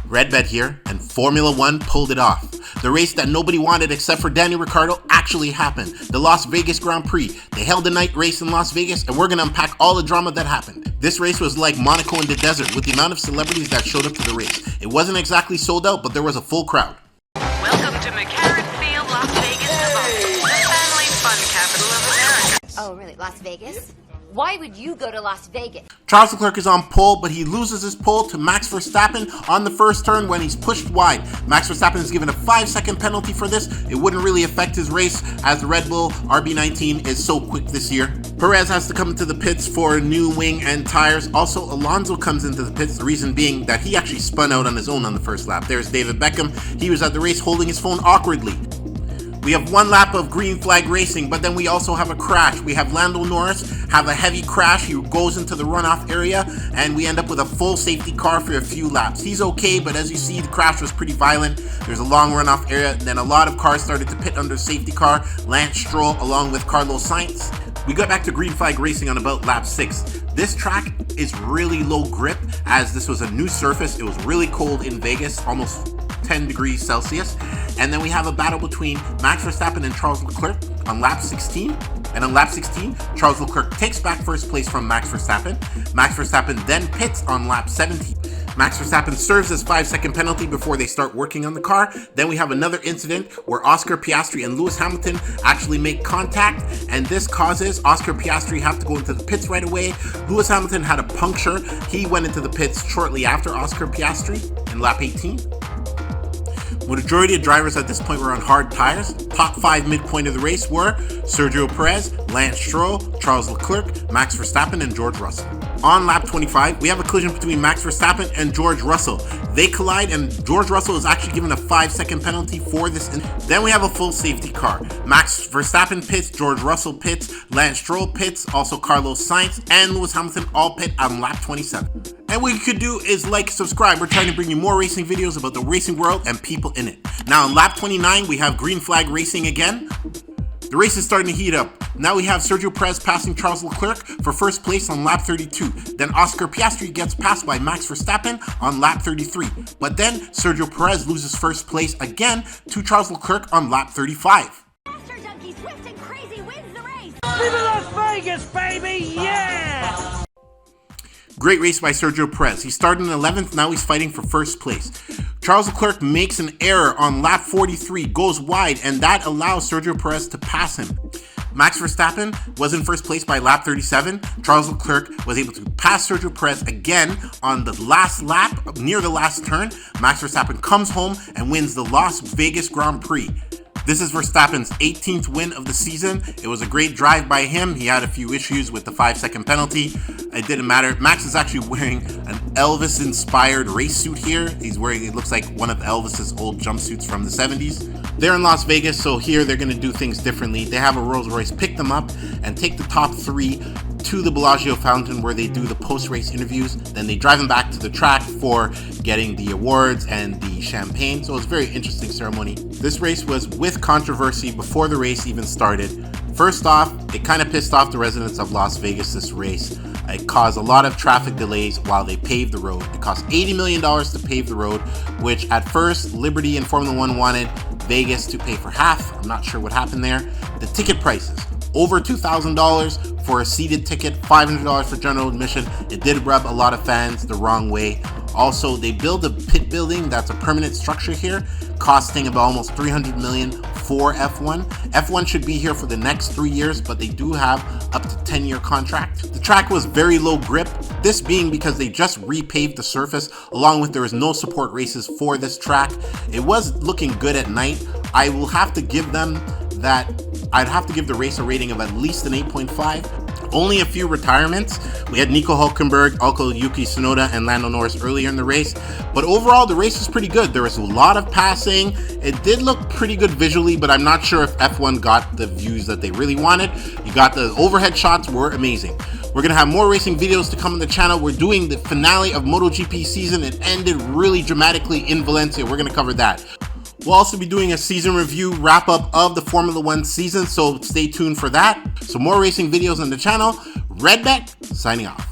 Red bet here, and Formula One pulled it off. The race that nobody wanted except for Daniel Ricciardo actually happened. The Las Vegas Grand Prix. They held the night race in Las Vegas, and we're going to unpack all the drama that happened. This race was like Monaco in the desert with the amount of celebrities that showed up to the race. It wasn't exactly sold out, but there was a full crowd. Welcome to McCarran Field, Las Vegas, Nevada, the family fun capital of America. Oh, really? Las Vegas? Why would you go to Las Vegas? Charles Leclerc is on pole, but he loses his pole to Max Verstappen on the first turn when he's pushed wide. Max Verstappen is given a 5-second penalty for this. It wouldn't really affect his race as the Red Bull RB19 is so quick this year. Perez has to come into the pits for new wing and tires. Also, Alonso comes into the pits, the reason being that he actually spun out on his own on the first lap. There's David Beckham. He was at the race holding his phone awkwardly. We have one lap of green flag racing, but then we also have a crash. We have Lando Norris have a heavy crash. He goes into the runoff area, and we end up with a full safety car for a few laps. He's okay, but as you see, the crash was pretty violent. There's a long runoff area, and then a lot of cars started to pit under safety car. Lance Stroll along with Carlos Sainz. We got back to green flag racing on about lap 6. This track is really low grip as this was a new surface. It was really cold in Vegas, almost 10 degrees Celsius. And then we have a battle between Max Verstappen and Charles Leclerc on lap 16. And on lap 16, Charles Leclerc takes back first place from Max Verstappen. Max Verstappen then pits on lap 17. Max Verstappen serves his 5-second penalty before they start working on the car. Then we have another incident where Oscar Piastri and Lewis Hamilton actually make contact, and this causes Oscar Piastri have to go into the pits right away. Lewis Hamilton had a puncture. He went into the pits shortly after Oscar Piastri in lap 18. The majority of drivers at this point were on hard tires. Top 5 midpoint of the race were Sergio Perez, Lance Stroll, Charles Leclerc, Max Verstappen, and George Russell. On lap 25, we have a collision between Max Verstappen and George Russell. They collide, and George Russell is actually given a 5-second penalty for this. Then we have a full safety car. Max Verstappen pits, George Russell pits, Lance Stroll pits, also Carlos Sainz and Lewis Hamilton all pit on lap 27. And what you could do is like, subscribe. We're trying to bring you more racing videos about the racing world and people in it. Now on lap 29, we have green flag racing again. The race is starting to heat up. Now we have Sergio Perez passing Charles Leclerc for first place on lap 32. Then Oscar Piastri gets passed by Max Verstappen on lap 33. But then Sergio Perez loses first place again to Charles Leclerc on lap 35. Master Junkie Swift and Crazy wins the race! Viva Las Vegas, baby! Yeah! Great race by Sergio Perez. He started in 11th, now he's fighting for first place. Charles Leclerc makes an error on lap 43, goes wide, and that allows Sergio Perez to pass him. Max Verstappen was in first place by lap 37. Charles Leclerc was able to pass Sergio Perez again on the last lap, near the last turn. Max Verstappen comes home and wins the Las Vegas Grand Prix. This is Verstappen's 18th win of the season. It was a great drive by him. He had a few issues with the 5-second penalty. It didn't matter. Max is actually wearing an Elvis-inspired race suit here. He's wearing, it looks like one of Elvis's old jumpsuits from the 70s. They're in Las Vegas, so here they're going to do things differently. They have a Rolls Royce pick them up and take the top 3 to the Bellagio fountain where they do the post-race interviews. Then they drive them back to the track for getting the awards and the champagne. So it's a very interesting ceremony. This race was with controversy before the race even started. First off, it kind of pissed off the residents of Las Vegas, this race. It caused a lot of traffic delays while they paved the road. It cost $80 million to pave the road, which at first Liberty and Formula One wanted Vegas to pay for half. I'm not sure what happened there. The ticket prices, over $2,000 for a seated ticket, $500 for general admission. It did rub a lot of fans the wrong way. Also, they build a pit building that's a permanent structure here, costing about almost $300 million for F1. F1 should be here for the next 3 years, but they do have up to 10-year contract. The track was very low grip, this being because they just repaved the surface, along with there was no support races for this track. It was looking good at night. I will have to give them that. I'd have to give the race a rating of at least an 8.5. Only a few retirements. We had Nico Hülkenberg, Alko Yuki Tsunoda, and Lando Norris earlier in the race. But overall, the race was pretty good. There was a lot of passing. It did look pretty good visually, but I'm not sure if F1 got the views that they really wanted. You got the overhead shots were amazing. We're going to have more racing videos to come on the channel. We're doing the finale of MotoGP season. It ended really dramatically in Valencia. We're going to cover that. We'll also be doing a season review wrap-up of the Formula One season, so stay tuned for that. So more racing videos on the channel. Red Bet, signing off.